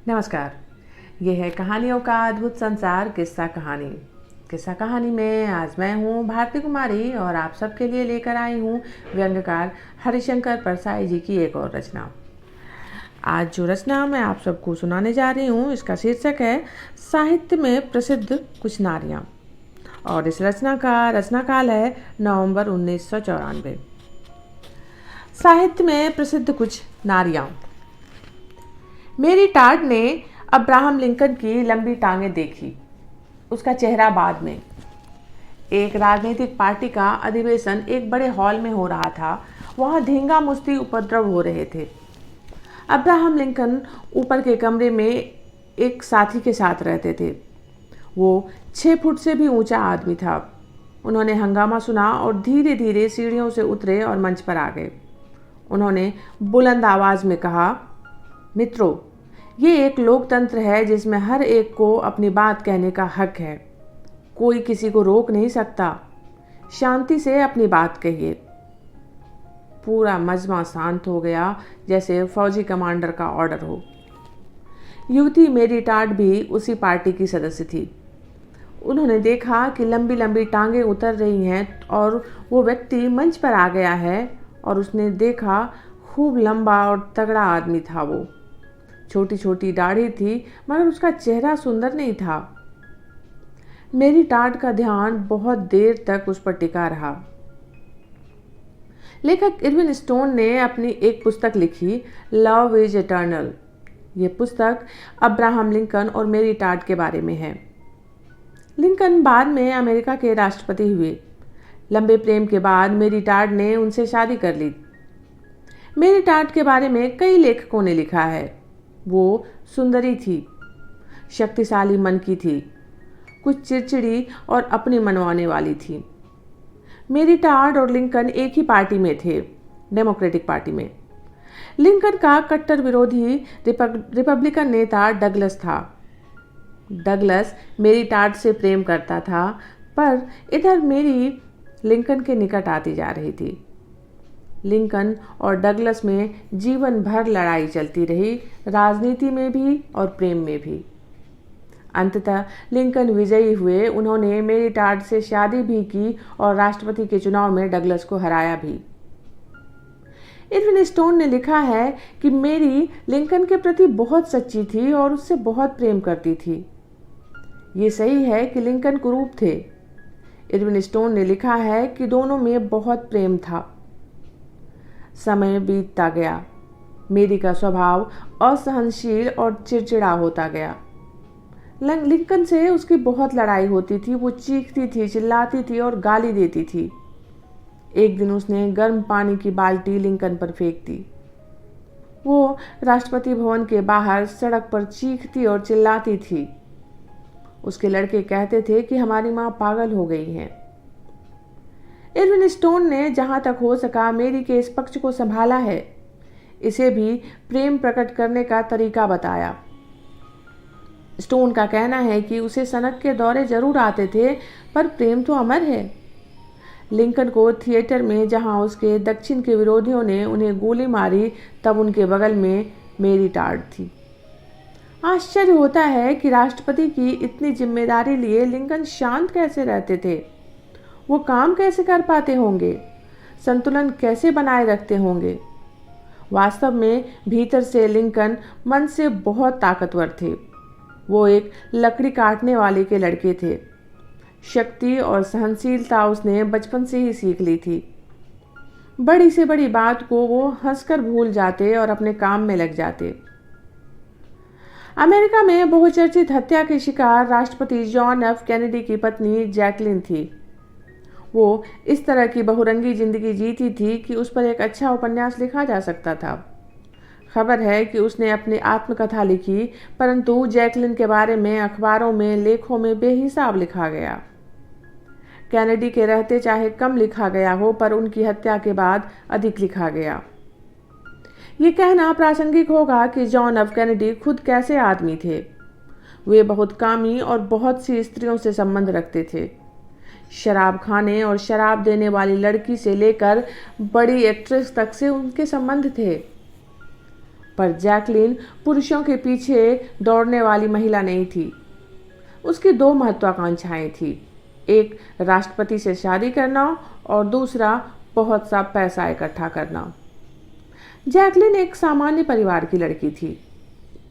नमस्कार। ये है कहानियों का अद्भुत संसार किस्सा कहानी। किस्सा कहानी में आज मैं हूँ भारती कुमारी और आप सबके लिए लेकर आई हूँ व्यंग्यकार हरिशंकर परसाई जी की एक और रचना। आज जो रचना मैं आप सबको सुनाने जा रही हूँ इसका शीर्षक है साहित्य में प्रसिद्ध कुछ नारियाँ और इस रचना का रचनाकाल है नवंबर 1994। साहित्य में प्रसिद्ध कुछ नारियाँ। मेरी टाट ने अब्राहम लिंकन की लंबी टांगें देखी। उसका चेहरा बाद में। एक राजनीतिक पार्टी का अधिवेशन एक बड़े हॉल में हो रहा था। वहाँ धींगा मुश्ती उपद्रव हो रहे थे। अब्राहम लिंकन ऊपर के कमरे में एक साथी के साथ रहते थे। वो 6 फुट से भी ऊंचा आदमी था। उन्होंने हंगामा सुना और धीरे धीरे सीढ़ियों से उतरे और मंच पर आ गए। उन्होंने बुलंद आवाज में कहा, मित्रों, ये एक लोकतंत्र है जिसमें हर एक को अपनी बात कहने का हक है। कोई किसी को रोक नहीं सकता। शांति से अपनी बात कहिए। पूरा मजमा शांत हो गया जैसे फौजी कमांडर का ऑर्डर हो। युवती मेरी टाट भी उसी पार्टी की सदस्य थी। उन्होंने देखा कि लंबी लंबी टांगें उतर रही हैं और वो व्यक्ति मंच पर आ गया है और उसने देखा खूब लंबा और तगड़ा आदमी था। वो छोटी छोटी दाढ़ी थी मगर उसका चेहरा सुंदर नहीं था। मेरी टाट का ध्यान बहुत देर तक उस पर टिका रहा। लेखक इरविन स्टोन ने अपनी एक पुस्तक लिखी, लव इज इटर्नल। ये पुस्तक अब्राहम लिंकन और मेरी टाट के बारे में है। लिंकन बाद में अमेरिका के राष्ट्रपति हुए। लंबे प्रेम के बाद मेरी टाट ने उनसे शादी कर ली। मेरी टाट के बारे में कई लेखकों ने लिखा है। वो सुंदरी थी, शक्तिशाली मन की थी, कुछ चिड़चिड़ी और अपनी मनवाने वाली थी। मेरी टाट और लिंकन एक ही पार्टी में थे, डेमोक्रेटिक पार्टी में। लिंकन का कट्टर विरोधी रिपब्लिकन नेता डगलस था। डगलस मेरी टाट से प्रेम करता था, पर इधर मेरी लिंकन के निकट आती जा रही थी। लिंकन और डगलस में जीवन भर लड़ाई चलती रही, राजनीति में भी और प्रेम में भी। अंततः लिंकन विजयी हुए। उन्होंने मेरी टाट से शादी भी की और राष्ट्रपति के चुनाव में डगलस को हराया भी। इरविन स्टोन ने लिखा है कि मेरी लिंकन के प्रति बहुत सच्ची थी और उससे बहुत प्रेम करती थी। ये सही है कि लिंकन कुरूप थे। इरविन स्टोन ने लिखा है कि दोनों में बहुत प्रेम था। समय बीतता गया। मेरी का स्वभाव असहनशील और चिड़चिड़ा होता गया। लिंकन से उसकी बहुत लड़ाई होती थी। वो चीखती थी, चिल्लाती थी और गाली देती थी। एक दिन उसने गर्म पानी की बाल्टी लिंकन पर फेंक दी। वो राष्ट्रपति भवन के बाहर सड़क पर चीखती और चिल्लाती थी। उसके लड़के कहते थे कि हमारी माँ पागल हो गई है। इरविन स्टोन ने जहां तक हो सका मेरी के इस पक्ष को संभाला है। इसे भी प्रेम प्रकट करने का तरीका बताया। स्टोन का कहना है कि उसे सनक के दौरे जरूर आते थे, पर प्रेम तो अमर है। लिंकन को थिएटर में जहां उसके दक्षिण के विरोधियों ने उन्हें गोली मारी, तब उनके बगल में मेरी टाट थी। आश्चर्य होता है कि राष्ट्रपति की इतनी जिम्मेदारी लिए लिंकन शांत कैसे रहते थे। वो काम कैसे कर पाते होंगे, संतुलन कैसे बनाए रखते होंगे। वास्तव में भीतर से लिंकन मन से बहुत ताकतवर थे। वो एक लकड़ी काटने वाले के लड़के थे। शक्ति और सहनशीलता उसने बचपन से ही सीख ली थी। बड़ी से बड़ी बात को वो हंसकर भूल जाते और अपने काम में लग जाते। अमेरिका में बहुचर्चित हत्या के शिकार राष्ट्रपति जॉन एफ कैनेडी की पत्नी जैकलिन थी। वो इस तरह की बहुरंगी जिंदगी जीती थी कि उस पर एक अच्छा उपन्यास लिखा जा सकता था। खबर है कि उसने अपनी आत्मकथा लिखी, परंतु जैकलिन के बारे में अखबारों में, लेखों में बेहिसाब लिखा गया। कैनेडी के रहते चाहे कम लिखा गया हो, पर उनकी हत्या के बाद अधिक लिखा गया। ये कहना प्रासंगिक होगा कि जॉन एफ कैनेडी खुद कैसे आदमी थे। वे बहुत कामी और बहुत सी स्त्रियों से संबंध रखते थे। शराब खाने और शराब देने वाली लड़की से लेकर बड़ी एक्ट्रेस तक से उनके संबंध थे। पर जैकलीन पुरुषों के पीछे दौड़ने वाली महिला नहीं थी। उसकी दो महत्वाकांक्षाएं थी, एक राष्ट्रपति से शादी करना और दूसरा बहुत सा पैसा इकट्ठा करना। जैकलीन एक सामान्य परिवार की लड़की थी।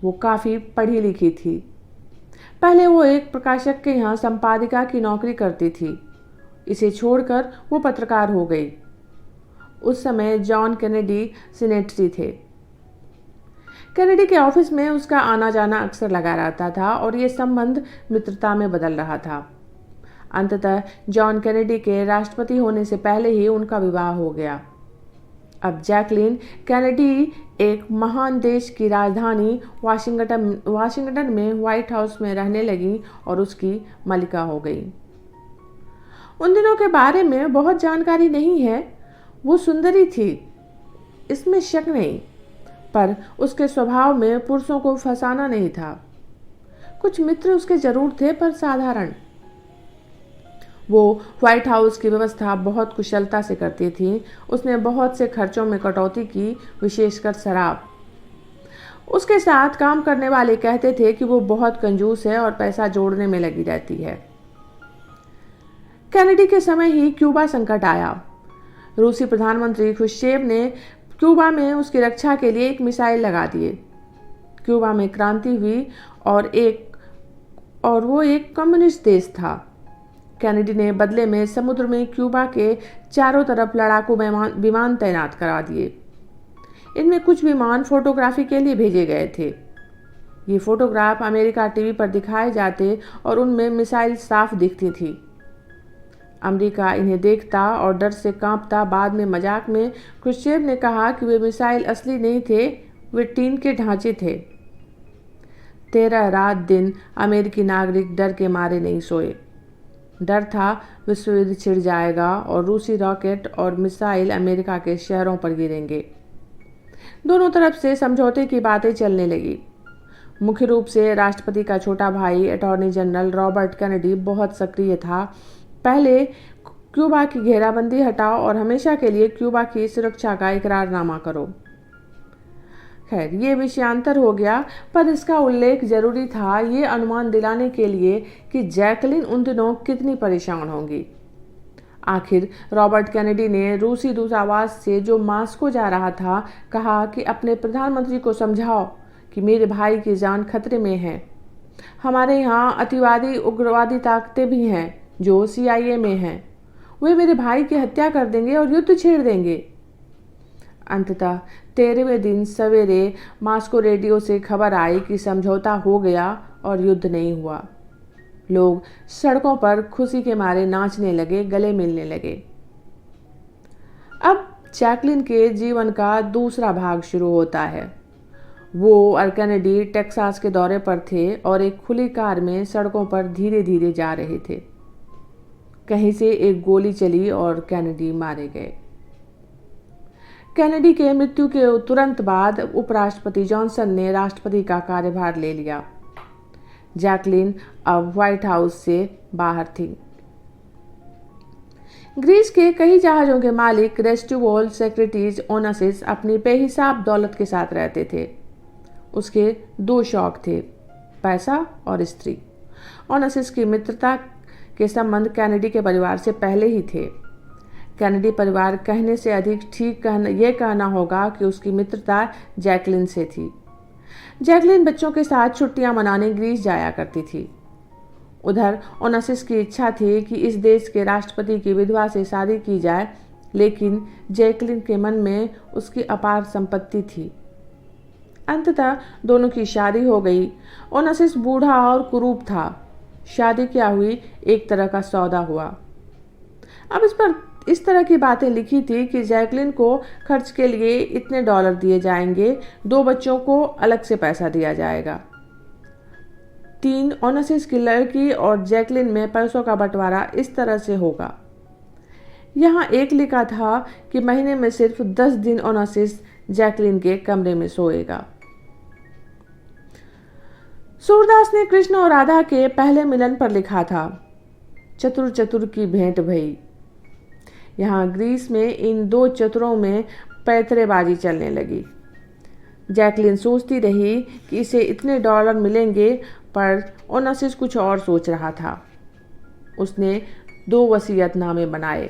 वो काफ़ी पढ़ी लिखी थी। पहले वो एक प्रकाशक के यहाँ संपादिका की नौकरी करती थी। इसे छोड़कर वो पत्रकार हो गई। उस समय जॉन कैनेडी सेनेटरी थे। कैनेडी के ऑफिस में उसका आना जाना अक्सर लगा रहता था और ये संबंध मित्रता में बदल रहा था। अंततः जॉन कैनेडी के राष्ट्रपति होने से पहले ही उनका विवाह हो गया। अब जैकलीन कैनेडी एक महान देश की राजधानी वाशिंगटन में व्हाइट हाउस में रहने लगी और उसकी मलिका हो गई। उन दिनों के बारे में बहुत जानकारी नहीं है। वो सुंदरी थी, इसमें शक नहीं, पर उसके स्वभाव में पुरुषों को फंसाना नहीं था। कुछ मित्र उसके जरूर थे, पर साधारण। वो व्हाइट हाउस की व्यवस्था बहुत कुशलता से करती थी। उसने बहुत से खर्चों में कटौती की, विशेषकर शराब। उसके साथ काम करने वाले कहते थे कि वो बहुत कंजूस है और पैसा जोड़ने में लगी रहती है। कैनेडी के समय ही क्यूबा संकट आया। रूसी प्रधानमंत्री खुश्चेव ने क्यूबा में उसकी रक्षा के लिए एक मिसाइल लगा दिए। क्यूबा में क्रांति हुई और वो एक कम्युनिस्ट देश था। कैनेडी ने बदले में समुद्र में क्यूबा के चारों तरफ लड़ाकू विमान तैनात करा दिए। इनमें कुछ विमान फोटोग्राफी के लिए भेजे गए थे। ये फोटोग्राफ अमेरिका टीवी पर दिखाए जाते और उनमें मिसाइल साफ दिखती थी। अमेरिका इन्हें देखता और डर से कांपता। बाद में मजाक में खुश्चेव ने कहा कि वे मिसाइल असली नहीं थे, वे टीन के ढांचे थे। 13 रात दिन अमेरिकी नागरिक डर के मारे नहीं सोए। डर था विश्व युद्ध छिड़ जाएगा और रूसी रॉकेट और मिसाइल अमेरिका के शहरों पर गिरेंगे। दोनों तरफ से समझौते की बातें चलने लगी। मुख्य रूप से राष्ट्रपति का छोटा भाई अटॉर्नी जनरल रॉबर्ट कैनेडी बहुत सक्रिय था। पहले क्यूबा की घेराबंदी हटाओ और हमेशा के लिए क्यूबा की सुरक्षा का इकरारनामा करो। खैर, ये विषयांतर हो गया, पर इसका उल्लेख जरूरी था ये अनुमान दिलाने के लिए कि जैकलीन उन दिनों कितनी परेशान होंगी। आखिर रॉबर्ट कैनेडी ने रूसी दूतावास से, जो मास्को जा रहा था, कहा कि अपने प्रधानमंत्री को समझाओ कि मेरे भाई की जान खतरे में है। हमारे यहाँ अतिवादी उग्रवादी ताकतें भी हैं जो CIA में हैं। वे मेरे भाई की हत्या कर देंगे और युद्ध छेड़ देंगे। अंततः 13वें दिन सवेरे मास्को रेडियो से खबर आई कि समझौता हो गया और युद्ध नहीं हुआ। लोग सड़कों पर खुशी के मारे नाचने लगे, गले मिलने लगे। अब जैकलीन के जीवन का दूसरा भाग शुरू होता है। वो और कैनेडी टेक्सास के दौरे पर थे और एक खुली कार में सड़कों पर धीरे धीरे जा रहे थे। कहीं से एक गोली चली और कैनेडी मारे गए। कैनेडी के मृत्यु के तुरंत बाद उपराष्ट्रपति जॉनसन ने राष्ट्रपति का कार्यभार ले लिया। जैकलीन अब व्हाइट हाउस से बाहर थी। ग्रीस के कई जहाजों के मालिक रेस्टिवोल सेक्रेटिस ओनासिस अपनी बेहिसाब दौलत के साथ रहते थे। उसके 2 शौक थे, पैसा और स्त्री। ओनासिस की मित्रता के संबंध कैनेडी के परिवार से पहले ही थे। कैनेडी परिवार कहने से अधिक ठीक ये कहना होगा कि उसकी मित्रता जैकलीन से थी। जैकलीन बच्चों के साथ छुट्टियां मनाने ग्रीस जाया करती थी। उधर ओनासिस की इच्छा थी कि इस देश के राष्ट्रपति की विधवा से शादी की जाए, लेकिन जैकलीन के मन में उसकी अपार संपत्ति थी। अंततः दोनों की शादी हो गई। ओनासिस बूढ़ा और कुरूप था। शादी क्या हुई, एक तरह का सौदा हुआ। अब इस पर इस तरह की बातें लिखी थी कि जैकलीन को खर्च के लिए इतने $, दिए जाएंगे, 2 बच्चों को अलग से पैसा दिया जाएगा। 3 ओनासिस की लड़की और जैकलीन में पैसों का बंटवारा इस तरह से होगा। यहाँ एक लिखा था कि महीने में सिर्फ 10 दिन ओनासिस जैकलीन के कमरे में सोएगा। सूरदास ने कृष्ण और राधा के पहले मिलन पर लिखा था, चतुर चतुर की भेंट भई। यहाँ ग्रीस में इन 2 चतुरों में पैतरेबाजी चलने लगी। जैकलिन सोचती रही कि इसे इतने डॉलर मिलेंगे, पर ओनेसिस कुछ और सोच रहा था। उसने 2 वसीयतनामे बनाए।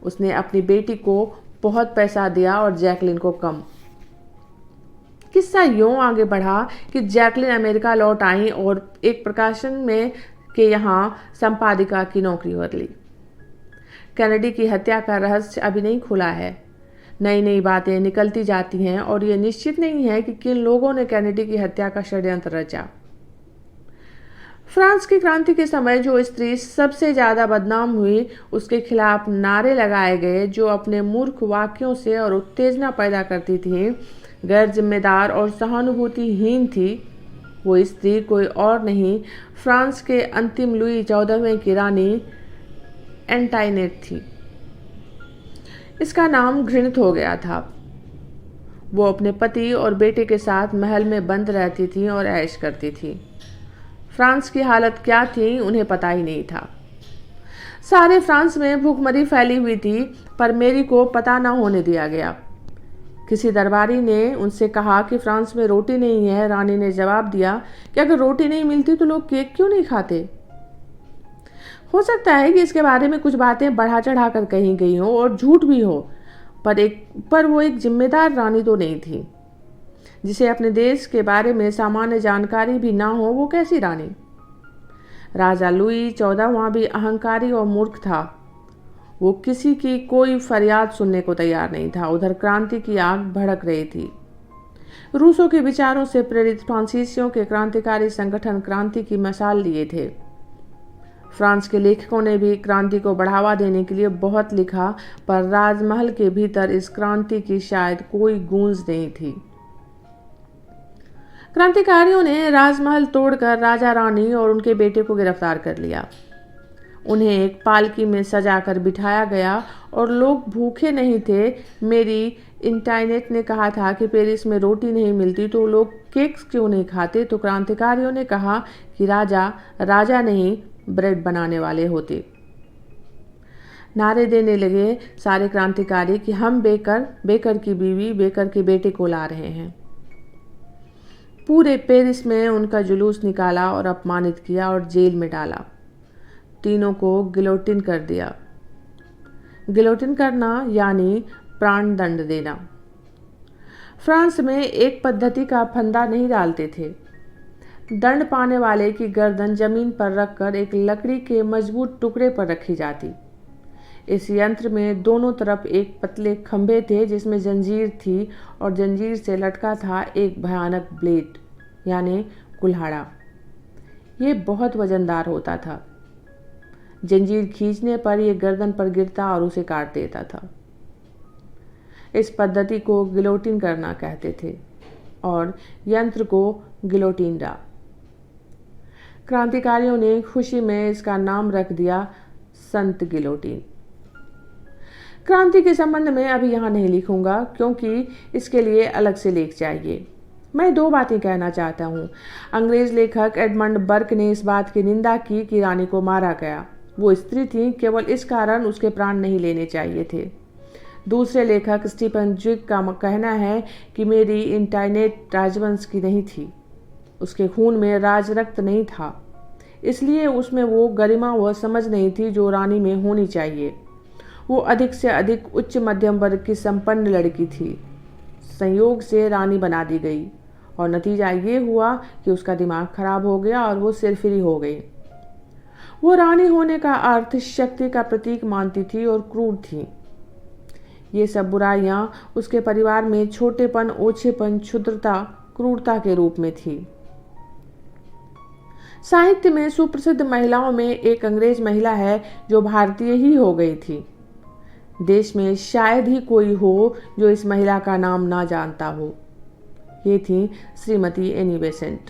उसने अपनी बेटी को बहुत पैसा दिया और जैकलिन को कम। किस्सा यूं आगे बढ़ा कि जैकलिन अमेरिका लौट आई और एक प्रकाशन में के यहाँ संपादिका की नौकरी बदली। कैनेडी की हत्या का रहस्य अभी नहीं खुला है। नई नई बातें निकलती जाती हैं और ये निश्चित नहीं है कि किन लोगों ने कैनेडी की हत्या का षड्यंत्र रचा। फ्रांस की क्रांति के समय जो स्त्री सबसे ज्यादा बदनाम हुई, उसके खिलाफ नारे लगाए गए, जो अपने मूर्ख वाक्यों से और उत्तेजना पैदा करती थी, गैर जिम्मेदार और सहानुभूतिहीन थी, वो स्त्री कोई और नहीं, फ्रांस के अंतिम लुई 14वें की रानी एंटाइनेट थी। इसका नाम घृणित हो गया था। वो अपने पति और बेटे के साथ महल में बंद रहती थी और ऐश करती थी। फ्रांस की हालत क्या थी उन्हें पता ही नहीं था। सारे फ्रांस में भूखमरी फैली हुई थी, पर मेरी को पता न होने दिया गया। किसी दरबारी ने उनसे कहा कि फ्रांस में रोटी नहीं है। रानी ने जवाब दिया कि अगर रोटी नहीं मिलती तो लोग केक क्यों नहीं खाते। हो सकता है कि इसके बारे में कुछ बातें बढ़ा चढ़ा कर कही गई हो और झूठ भी हो, पर वो एक जिम्मेदार रानी तो नहीं थी। जिसे अपने देश के बारे में सामान्य जानकारी भी ना हो, वो कैसी रानी। राजा लुई 14वां भी अहंकारी और मूर्ख था। वो किसी की कोई फरियाद सुनने को तैयार नहीं था। उधर क्रांति की आग भड़क रही थी। रूसों के विचारों से प्रेरित फ्रांसीसियों के क्रांतिकारी संगठन क्रांति की मशाल लिए थे। फ्रांस के लेखकों ने भी क्रांति को बढ़ावा देने के लिए बहुत लिखा, पर राजमहल के भीतर इस क्रांति की शायद कोई गूंज नहीं थी। क्रांतिकारियों ने राजमहल तोड़कर राजा रानी और उनके बेटे को गिरफ्तार कर लिया। उन्हें एक पालकी में सजाकर बिठाया गया और लोग भूखे नहीं थे। मेरी एंटाइनेट ने कहा था कि पेरिस में रोटी नहीं मिलती तो लोग केक्स क्यों नहीं खाते, तो क्रांतिकारियों ने कहा कि राजा नहीं, ब्रेड बनाने वाले होते। नारे देने लगे सारे क्रांतिकारी कि हम बेकर की बीवी, बेकर के बेटे को ला रहे हैं। पूरे पेरिस में उनका जुलूस निकाला और अपमानित किया और जेल में डाला। तीनों को गिलोटिन कर दिया। गिलोटिन करना यानी प्राण दंड देना। फ्रांस में एक पद्धति का फंदा नहीं डालते थे। दंड पाने वाले की गर्दन जमीन पर रखकर एक लकड़ी के मजबूत टुकड़े पर रखी जाती। इस यंत्र में दोनों तरफ एक पतले खंभे थे जिसमें जंजीर थी और जंजीर से लटका था एक भयानक ब्लेड यानी कुल्हाड़ा। ये बहुत वजनदार होता था। जंजीर खींचने पर यह गर्दन पर गिरता और उसे काट देता था। इस पद्धति को गिलोटिन करना कहते थे और यंत्र को गिलोटिनडा। क्रांतिकारियों ने खुशी में इसका नाम रख दिया संत गिलोटिन। क्रांति के संबंध में अभी यहाँ नहीं लिखूंगा क्योंकि इसके लिए अलग से लेख चाहिए। मैं 2 बातें कहना चाहता हूँ। अंग्रेज लेखक एडमंड बर्क ने इस बात की निंदा की कि रानी को मारा गया। वो स्त्री थी, केवल इस कारण उसके प्राण नहीं लेने चाहिए थे। दूसरे लेखक स्टीफन ज्विग का कहना है कि मेरी एंटाइनेट राजवंश की नहीं थी। उसके खून में राज रक्त नहीं था, इसलिए उसमें वो गरिमा व समझ नहीं थी जो रानी में होनी चाहिए। वो अधिक से अधिक उच्च मध्यम वर्ग की संपन्न लड़की थी। संयोग से रानी बना दी गई और नतीजा ये हुआ कि उसका दिमाग खराब हो गया और वो सिरफिरी हो गई। वो रानी होने का अर्थ शक्ति का प्रतीक मानती थी और क्रूर थी। ये सब बुराइयां उसके परिवार में छोटेपन, ओछेपन, क्षुद्रता, क्रूरता के रूप में थी। साहित्य में सुप्रसिद्ध महिलाओं में एक अंग्रेज महिला है जो भारतीय ही हो गई थी। देश में शायद ही कोई हो जो इस महिला का नाम ना जानता हो। ये थी श्रीमती एनी बेसेंट।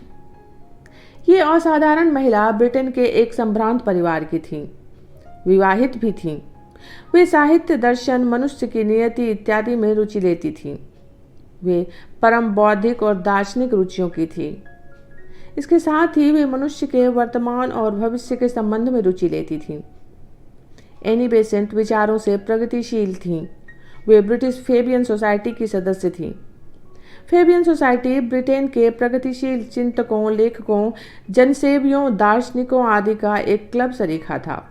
ये असाधारण महिला ब्रिटेन के एक संभ्रांत परिवार की थी। विवाहित भी थी। वे साहित्य, दर्शन, मनुष्य की नियति इत्यादि में रुचि लेती थी। वे परम बौद्धिक और दार्शनिक रुचियों की थी। इसके साथ ही वे मनुष्य के वर्तमान और भविष्य के संबंध में रुचि लेती थी। एनी बेसेंट विचारों से प्रगतिशील थीं। वे ब्रिटिश फेबियन सोसाइटी की सदस्य थीं। फेबियन सोसाइटी ब्रिटेन के प्रगतिशील चिंतकों, लेखकों, जनसेवियों, दार्शनिकों आदि का एक क्लब सरीखा था।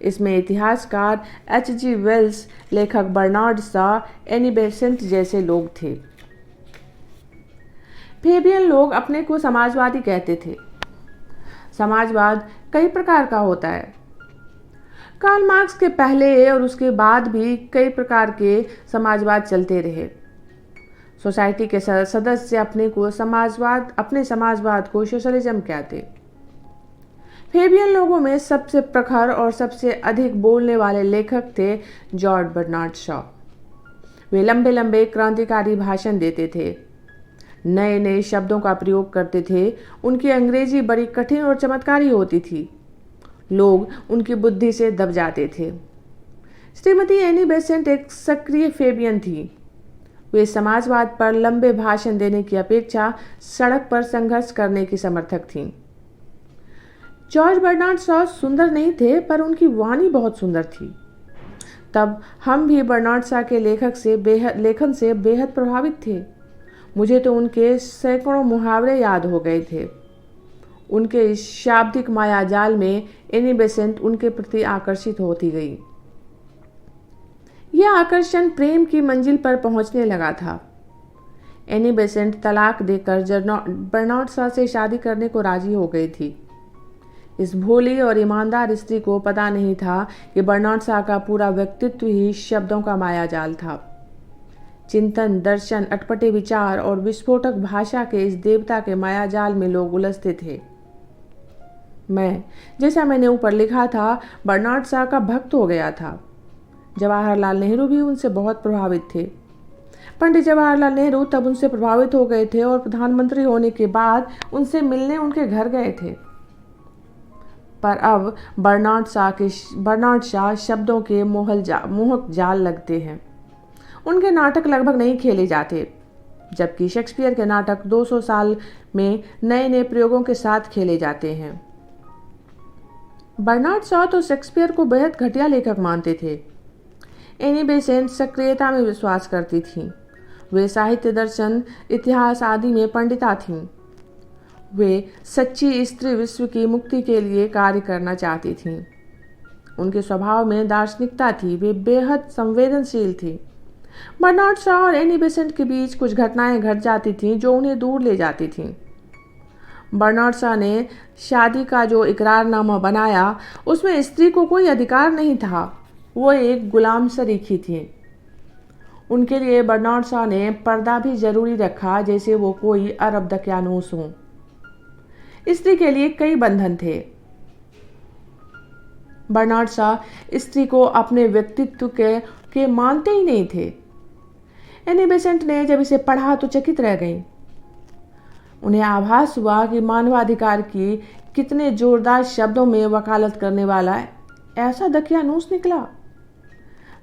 इसमें इतिहासकार H.G. वेल्स, लेखक बर्नार्ड शॉ, एनी बेसेंट जैसे लोग थे। फेबियन लोग अपने को समाजवादी कहते थे। समाजवाद कई प्रकार का होता है। कार्ल मार्क्स के पहले और उसके बाद भी कई प्रकार के समाजवाद चलते रहे। सोसाइटी के सदस्य अपने समाजवाद को सोशलिज्म कहते। फेबियन लोगों में सबसे प्रखर और सबसे अधिक बोलने वाले लेखक थे जॉर्ज बर्नार्ड शॉ। वे लंबे लंबे क्रांतिकारी भाषण देते थे, नए नए शब्दों का प्रयोग करते थे। उनकी अंग्रेजी बड़ी कठिन और चमत्कारी होती थी। लोग उनकी बुद्धि से दब जाते थे। श्रीमती एनी बेसेंट एक सक्रिय फेबियन थी। वे समाजवाद पर लंबे भाषण देने की अपेक्षा सड़क पर संघर्ष करने की समर्थक थीं। जॉर्ज बर्नार्ड शॉ सुंदर नहीं थे, पर उनकी वाणी बहुत सुंदर थी। तब हम भी बर्नार्ड शॉ के लेखन से बेहद प्रभावित थे। मुझे तो उनके सैकड़ों मुहावरे याद हो गए थे। उनके इस शाब्दिक मायाजाल में एनी बेसेंट उनके प्रति आकर्षित होती गई। यह आकर्षण प्रेम की मंजिल पर पहुंचने लगा था। एनी बेसेंट तलाक देकर बर्नार्ड शॉ से शादी करने को राजी हो गई थी। इस भोली और ईमानदार स्त्री को पता नहीं था कि बर्नार्ड शॉ का पूरा व्यक्तित्व ही शब्दों का मायाजाल था। चिंतन, दर्शन, अटपटे विचार और विस्फोटक भाषा के इस देवता के मायाजाल में लोग उलझते थे। जैसा मैंने ऊपर लिखा था, बर्नार्ड शॉ का भक्त हो गया था। जवाहरलाल नेहरू भी उनसे बहुत प्रभावित थे। पंडित जवाहरलाल नेहरू तब उनसे प्रभावित हो गए थे और प्रधानमंत्री होने के बाद उनसे मिलने उनके घर गए थे। पर अब बर्नार्ड शॉ शब्दों के मोहक जाल लगते हैं। उनके नाटक लगभग नहीं खेले जाते, जबकि शेक्सपियर के नाटक 200 साल में नए नए प्रयोगों के साथ खेले जाते हैं। बर्नार्ड शॉ तो शेक्सपियर को बेहद घटिया लेखक मानते थे। एनी बेसेंट सक्रियता में विश्वास करती थीं। वे साहित्य, दर्शन, इतिहास आदि में पंडिता थीं। वे सच्ची स्त्री विश्व की मुक्ति के लिए कार्य करना चाहती थीं। उनके स्वभाव में दार्शनिकता थी। वे बेहद संवेदनशील थी। बर्नार्ड शॉ और एनी बेसेंट के बीच कुछ घटनाएं घट जाती थीं जो उन्हें दूर ले जाती थीं। बर्नार्ड शॉ ने शादी का जो इकरारनामा बनाया, उसमें स्त्री को कोई अधिकार नहीं था। वो एक गुलाम सरीखी थी। उनके लिए बर्नार्ड शॉ ने पर्दा भी जरूरी रखा, जैसे वो कोई अरब दकियानूस हो। स्त्री के लिए कई बंधन थे। बर्नार्ड शॉ स्त्री को अपने व्यक्तित्व के मानते ही नहीं थे। एनी बेसेंट ने जब इसे पढ़ा तो चकित रह गई। उन्हें आभास हुआ कि मानवाधिकार की कितने जोरदार शब्दों में वकालत करने वाला ऐसा दकियानूस निकला।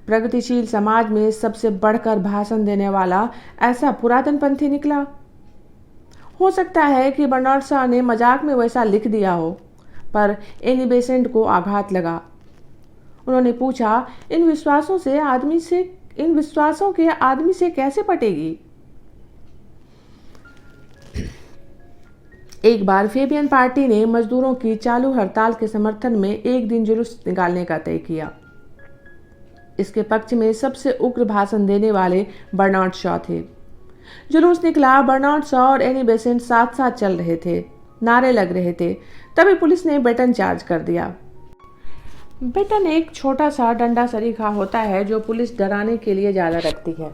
प्रगतिशील समाज में सबसे बढ़कर भाषण देने वाला ऐसा पुरातनपंथी निकला। हो सकता है कि बर्नार्ड शॉ ने मजाक में वैसा लिख दिया हो, पर एनी बेसेंट को आघात लगा। उन्होंने पूछा, इन विश्वासों के आदमी से कैसे पटेगी? एक बार फेबियन पार्टी ने मजदूरों की चालू हड़ताल के समर्थन में एक दिन जुलूस निकालने का तय किया। इसके पक्ष में सबसे उग्र भाषण देने वाले बर्नार्ड शॉ थे। जुलूस निकला। बर्नार्ड शॉ और एनी बेसेंट साथ साथ चल रहे थे, नारे लग रहे थे। तभी पुलिस ने बेटन चार्ज कर दिया। बेटन एक छोटा सा डंडा सरीखा होता है जो पुलिस डराने के लिए ज्यादा रखती है।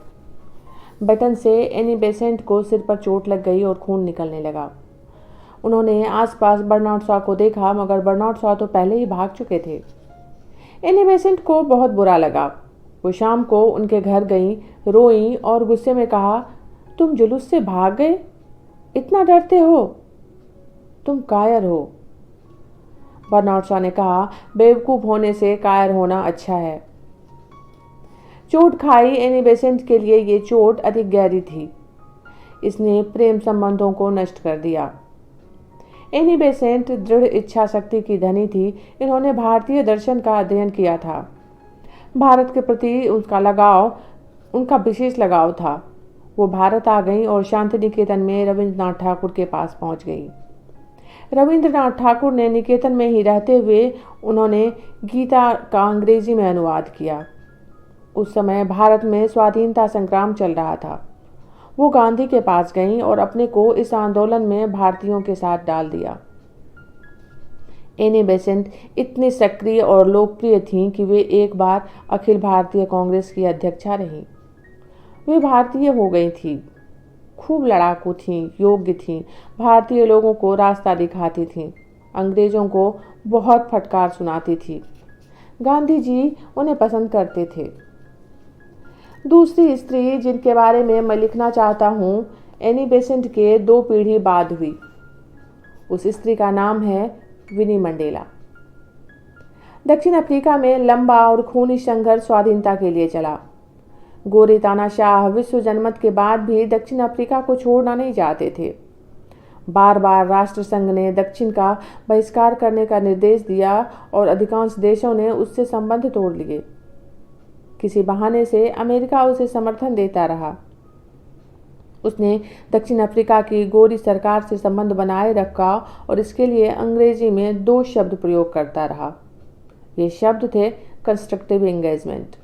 बेटन से एनी बेसेंट को सिर पर चोट लग गई और खून निकलने लगा। उन्होंने आसपास बर्नार्ड शॉ को देखा, मगर बर्नार्ड शॉ तो पहले ही भाग चुके थे। एनी बेसेंट को बहुत बुरा लगा। वो शाम को उनके घर गईं, रोईं और गुस्से में कहा, तुम जुलूस से भाग गए? इतना डरते हो? तुम कायर हो। बर्नार्ड शॉ ने कहा, बेवकूफ होने से कायर होना अच्छा है। चोट खाई एनी बेसेंट के लिए ये चोट अधिक गहरी थी। इसने प्रेम संबंधों को नष्ट कर दिया। एनी बेसेंट दृढ़ इच्छा शक्ति की धनी थी। इन्होंने भारतीय दर्शन का अध्ययन किया था। भारत के प्रति उनका विशेष लगाव था। वो भारत आ गईं और शांति निकेतन में रविंद्रनाथ ठाकुर के पास पहुंच गईं। रविंद्रनाथ ठाकुर ने निकेतन में ही रहते हुए उन्होंने गीता का अंग्रेजी में अनुवाद किया। उस समय भारत में स्वाधीनता संग्राम चल रहा था। वो गांधी के पास गईं और अपने को इस आंदोलन में भारतीयों के साथ डाल दिया। एनी बेसेंट इतनी सक्रिय और लोकप्रिय थीं कि वे एक बार अखिल भारतीय कांग्रेस की अध्यक्षा रहीं। वे भारतीय हो गई थीं, खूब लड़ाकू थीं, योग्य थीं, भारतीय लोगों को रास्ता दिखाती थीं, अंग्रेजों को बहुत फटकार सुनाती थीं। गांधी जी उन्हें पसंद करते थे। दूसरी स्त्री जिनके बारे में मैं लिखना चाहता हूँ, एनी बेसेंट के 2 पीढ़ी बाद हुई। उस स्त्री का नाम है विनी मंडेला। दक्षिण अफ्रीका में लंबा और खूनी संघर्ष स्वाधीनता के लिए चला। गोरे तानाशाह विश्व जनमत के बाद भी दक्षिण अफ्रीका को छोड़ना नहीं चाहते थे। बार बार राष्ट्रसंघ ने दक्षिण का बहिष्कार करने का निर्देश दिया और अधिकांश देशों ने उससे संबंध तोड़ लिए। किसी बहाने से अमेरिका उसे समर्थन देता रहा। उसने दक्षिण अफ्रीका की गोरी सरकार से संबंध बनाए रखा और इसके लिए अंग्रेजी में 2 शब्द प्रयोग करता रहा। ये शब्द थे कंस्ट्रक्टिव एंगेजमेंट।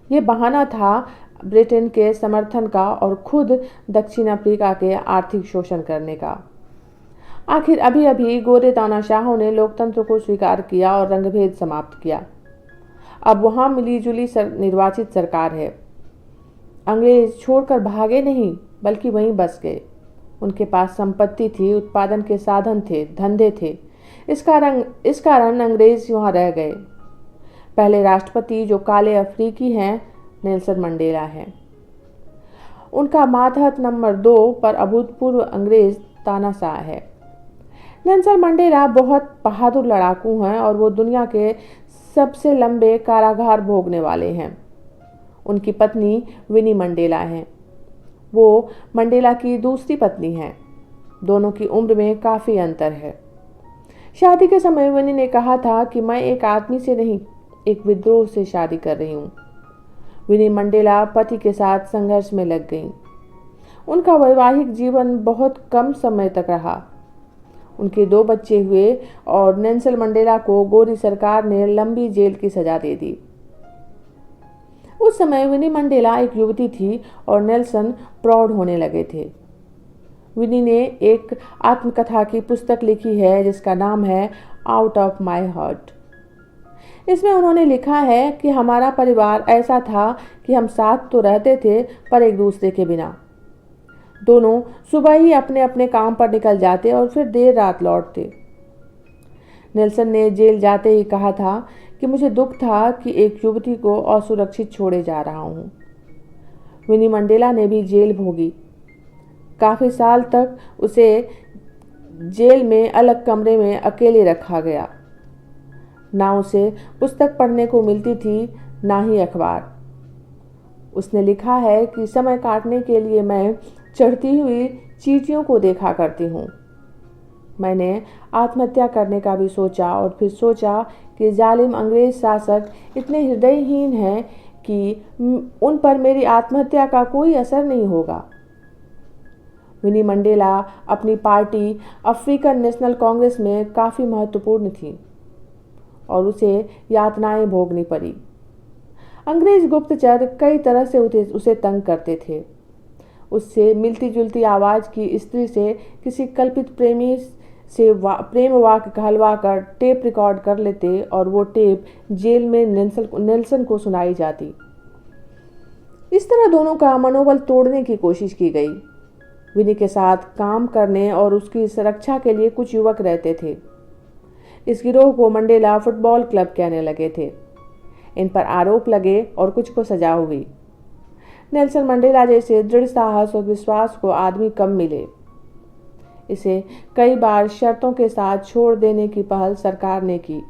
ये बहाना था ब्रिटेन के समर्थन का और खुद दक्षिण अफ्रीका के आर्थिक शोषण करने का। आखिर अभी अभी गोरे तानाशाहों ने लोकतंत्र को स्वीकार किया और रंगभेद समाप्त किया। अब वहां मिलीजुली निर्वाचित सरकार है। अंग्रेज छोड़कर भागे नहीं, बल्कि वहीं बस गए। उनके पास संपत्ति थी, उत्पादन के साधन थे, धंधे थे। इस कारण अंग्रेज वहां रह गए। पहले राष्ट्रपति जो काले अफ्रीकी हैं, नेल्सन मंडेला हैं। उनका मातहत नंबर 2 पर अभूतपूर्व अंग्रेज तानाशाह है। नेल्सन मंडेला बहुत बहादुर लड़ाकू हैं और वो दुनिया के सबसे लंबे कारागार भोगने वाले हैं। उनकी पत्नी विनी मंडेला हैं। वो मंडेला की दूसरी पत्नी हैं। दोनों की उम्र में काफ़ी अंतर है। शादी के समय विनी ने कहा था कि मैं एक आदमी से नहीं, एक विद्रोह से शादी कर रही हूँ। विनी मंडेला पति के साथ संघर्ष में लग गईं। उनका वैवाहिक जीवन बहुत कम समय तक रहा। उनके 2 बच्चे हुए और नेल्सन मंडेला को गोरी सरकार ने लंबी जेल की सजा दे दी। उस समय विनी मंडेला एक युवती थी और नेल्सन प्रौढ़ होने लगे थे। विनी ने एक आत्मकथा की पुस्तक लिखी है जिसका नाम है आउट ऑफ माई हार्ट। इसमें उन्होंने लिखा है कि हमारा परिवार ऐसा था कि हम साथ तो रहते थे पर एक दूसरे के बिना। दोनों सुबह ही अपने अपने काम पर निकल जाते और फिर देर रात लौटते। नेल्सन ने जेल जाते ही कहा था कि मुझे दुख था कि एक युवती को असुरक्षित छोड़े जा रहा हूँ। विनी मंडेला ने भी जेल भोगी। काफ़ी साल तक उसे जेल में अलग कमरे में अकेले रखा गया। ना उसे पुस्तक पढ़ने को मिलती थी, ना ही अखबार। उसने लिखा है कि समय काटने के लिए मैं चढ़ती हुई चींटियों को देखा करती हूँ। मैंने आत्महत्या करने का भी सोचा और फिर सोचा कि जालिम अंग्रेज शासक इतने हृदयहीन हैं कि उन पर मेरी आत्महत्या का कोई असर नहीं होगा। विनी मंडेला अपनी पार्टी अफ्रीकन नेशनल कांग्रेस में काफ़ी महत्वपूर्ण थी और उसे यातनाएं भोगनी पड़ी। अंग्रेज गुप्तचर कई तरह से उसे तंग करते थे। उससे मिलती जुलती आवाज़ की स्त्री से किसी कल्पित प्रेमी से प्रेम वाक्य कहलवा कर टेप रिकॉर्ड कर लेते और वो टेप जेल में नेल्सन को सुनाई जाती। इस तरह दोनों का मनोबल तोड़ने की कोशिश की गई। विनी के साथ काम करने और उसकी सुरक्षा के लिए कुछ युवक रहते थे। इस गिरोह को मंडेला फुटबॉल क्लब कहने लगे थे। इन पर आरोप लगे और कुछ को सजा हुई। नेल्सन मंडेला जैसे दृढ़ साहस और विश्वास को आदमी कम मिले। इसे कई बार शर्तों के साथ छोड़ देने की पहल सरकार ने की,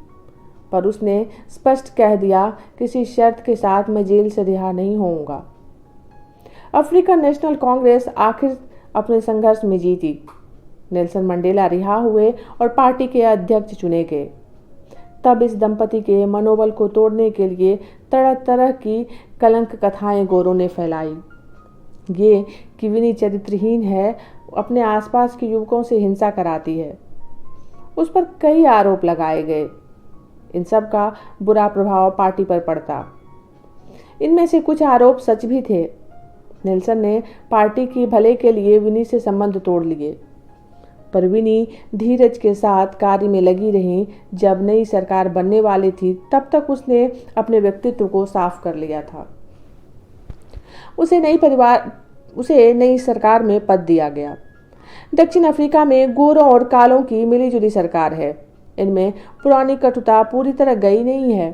पर उसने स्पष्ट कह दिया किसी शर्त के साथ मैं जेल से रिहा नहीं होऊंगा। अफ्रीकन नेशनल कांग्रेस आखिर अपने संघर्ष में जीती। नेल्सन मंडेला रिहा हुए और पार्टी के अध्यक्ष चुने गए। तब इस दंपति के मनोबल को तोड़ने के लिए तरह तरह की कलंक कथाएं गोरों ने फैलाई। ये कि विनी चरित्रहीन है, अपने आसपास के युवकों से हिंसा कराती है। उस पर कई आरोप लगाए गए। इन सब का बुरा प्रभाव पार्टी पर पड़ता। इनमें से कुछ आरोप सच भी थे। नेल्सन ने पार्टी की भले के लिए विनी से संबंध तोड़ लिए, पर विनी धीरज के साथ कार्य में लगी रही। जब नई सरकार बनने वाली थी तब तक उसने अपने व्यक्तित्व को साफ कर लिया था। उसे नई सरकार में पद दिया गया। दक्षिण अफ्रीका में गोरों और कालों की मिलीजुली सरकार है। इनमें पुरानी कटुता पूरी तरह गई नहीं है,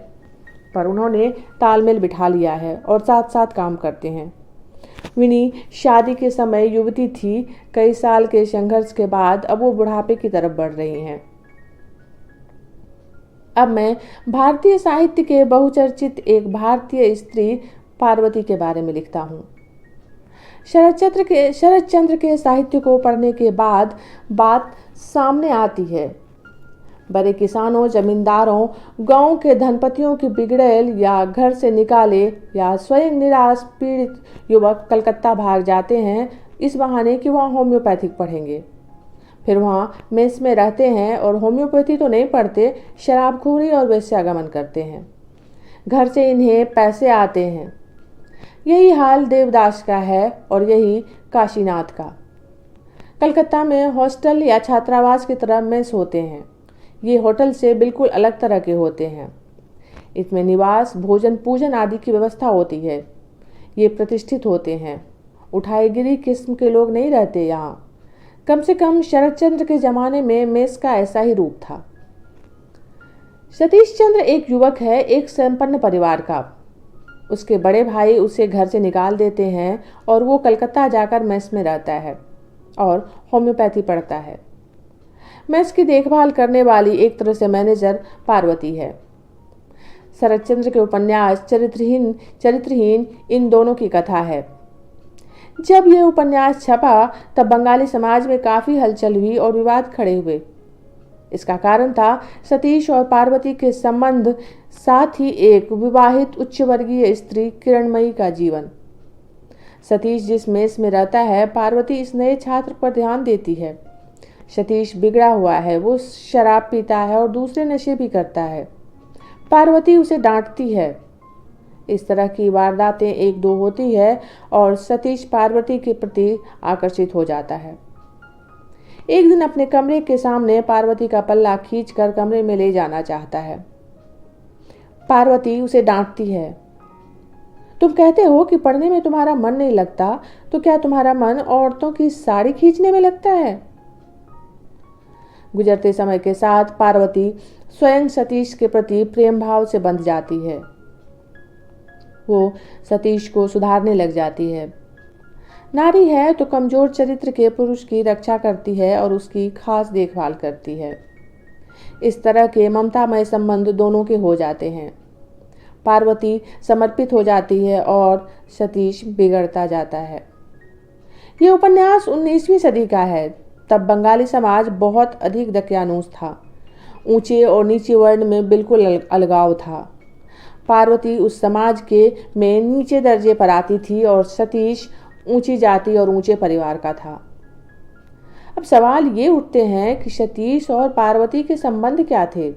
पर उन्होंने तालमेल बिठा लिया है और साथ साथ काम करते हैं। विनी शादी के समय युवती थी। कई साल के संघर्ष के बाद अब वो बुढ़ापे की तरफ बढ़ रही हैं। अब मैं भारतीय साहित्य के बहुचर्चित एक भारतीय स्त्री पार्वती के बारे में लिखता हूँ। शरतचंद्र के साहित्य को पढ़ने के बाद बात सामने आती है। बड़े किसानों, जमींदारों, गांव के धनपतियों की बिगड़ैल या घर से निकाले या स्वयं निराश पीड़ित युवक कलकत्ता भाग जाते हैं इस बहाने कि वहाँ होम्योपैथिक पढ़ेंगे। फिर वहाँ मेस में रहते हैं और होम्योपैथी तो नहीं पढ़ते, शराबखोरी और वेश्यागमन करते हैं। घर से इन्हें पैसे आते हैं। यही हाल देवदास का है और यही काशीनाथ का। कलकत्ता में हॉस्टल या छात्रावास की तरह मेस होते हैं। ये होटल से बिल्कुल अलग तरह के होते हैं। इसमें निवास, भोजन, पूजन आदि की व्यवस्था होती है। ये प्रतिष्ठित होते हैं। उठाईगिरी किस्म के लोग नहीं रहते यहाँ। कम से कम शरतचंद्र के ज़माने में मेस का ऐसा ही रूप था। सतीश चंद्र एक युवक है, एक संपन्न परिवार का। उसके बड़े भाई उसे घर से निकाल देते हैं और वो कलकत्ता जाकर मेस में रहता है और होम्योपैथी पढ़ता है। मेस की देखभाल करने वाली एक तरह से मैनेजर पार्वती है। शरतचंद्र के उपन्यास चरित्रहीन इन दोनों की कथा है। जब यह उपन्यास छपा तब बंगाली समाज में काफ़ी हलचल हुई और विवाद खड़े हुए। इसका कारण था सतीश और पार्वती के संबंध, साथ ही एक विवाहित उच्च वर्गीय स्त्री किरणमयी का जीवन। सतीश जिस मेस में रहता है, पार्वती इस नए छात्र पर ध्यान देती है। सतीश बिगड़ा हुआ है, वो शराब पीता है और दूसरे नशे भी करता है। पार्वती उसे डांटती है। इस तरह की वारदातें एक दो होती है और सतीश पार्वती के प्रति आकर्षित हो जाता है। एक दिन अपने कमरे के सामने पार्वती का पल्ला खींचकर कमरे में ले जाना चाहता है। पार्वती उसे डांटती है। तुम कहते हो कि पढ़ने में तुम्हारा मन नहीं लगता, तो क्या तुम्हारा मन औरतों की साड़ी खींचने में लगता है? गुजरते समय के साथ पार्वती स्वयं सतीश के प्रति प्रेम भाव से बंध जाती है। वो सतीश को सुधारने लग जाती है। नारी है तो कमजोर चरित्र के पुरुष की रक्षा करती है और उसकी खास देखभाल करती है। इस तरह के ममतामय संबंध दोनों के हो जाते हैं। पार्वती समर्पित हो जाती है और सतीश बिगड़ता जाता है। यह उपन्यास 19वीं सदी का है। तब बंगाली समाज बहुत अधिक दकियानूस था। ऊंचे और नीचे वर्ण में बिल्कुल अलगाव था। पार्वती उस समाज के में नीचे दर्जे पर आती थी और सतीश ऊंची जाति और ऊंचे परिवार का था। अब सवाल ये उठते हैं कि सतीश और पार्वती के संबंध क्या थे?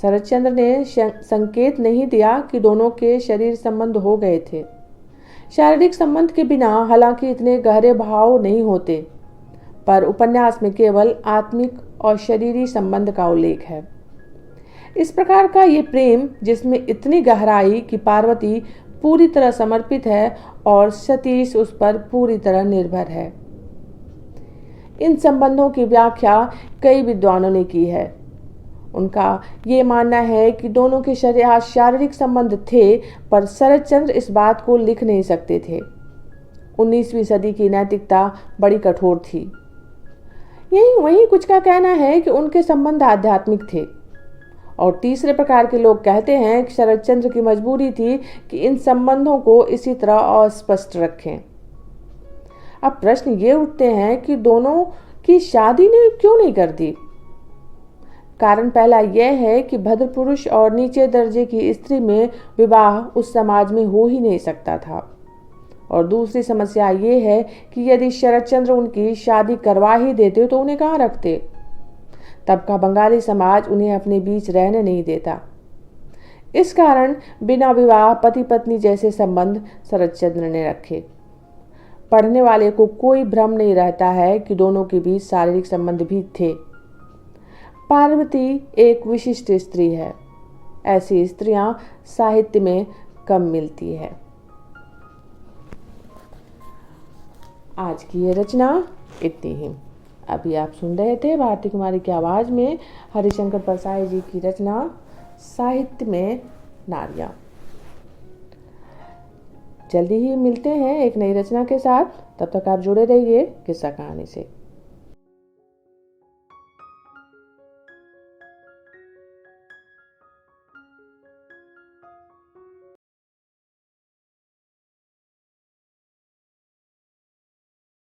शरतचंद्र ने संकेत नहीं दिया कि दोनों के शरीर संबंध हो गए थे। शारीरिक संबंध के बिना हालांकि इतने गहरे भाव नहीं होते, पर उपन्यास में केवल आत्मिक और शरीरी संबंध का उल्लेख है। इस प्रकार का ये प्रेम जिसमें इतनी गहराई कि पार्वती पूरी तरह समर्पित है और सतीश उस पर पूरी तरह निर्भर है। इन संबंधों की व्याख्या कई विद्वानों ने की है। उनका ये मानना है कि दोनों के शारीरिक संबंध थे, पर शरतचंद्र इस बात को लिख नहीं सकते थे। 19वीं सदी की नैतिकता बड़ी कठोर थी। वहीं कुछ का कहना है कि उनके संबंध आध्यात्मिक थे और तीसरे प्रकार के लोग कहते हैं कि शरतचंद्र की मजबूरी थी कि इन संबंधों को इसी तरह अस्पष्ट रखें। अब प्रश्न ये उठते हैं कि दोनों की शादी ने क्यों नहीं कर दी? कारण पहला यह है कि भद्र पुरुष और नीचे दर्जे की स्त्री में विवाह उस समाज में हो ही नहीं सकता था। और दूसरी समस्या ये है कि यदि शरद चंद्र उनकी शादी करवा ही देते तो उन्हें कहाँ रखते। तब का बंगाली समाज उन्हें अपने बीच रहने नहीं देता। इस कारण बिना विवाह पति पत्नी जैसे संबंध शरद चंद्र ने रखे। पढ़ने वाले को कोई भ्रम नहीं रहता है कि दोनों के बीच शारीरिक संबंध भी थे। पार्वती एक विशिष्ट स्त्री है। ऐसी स्त्रियां साहित्य में कम मिलती है। आज की ये रचना इतनी ही। अभी आप सुन रहे थे भारती कुमारी की आवाज़ में हरिशंकर परसाई जी की रचना साहित्य में नारियां। जल्दी ही मिलते हैं एक नई रचना के साथ। तब तक आप जुड़े रहिए किस्सा कहानी से।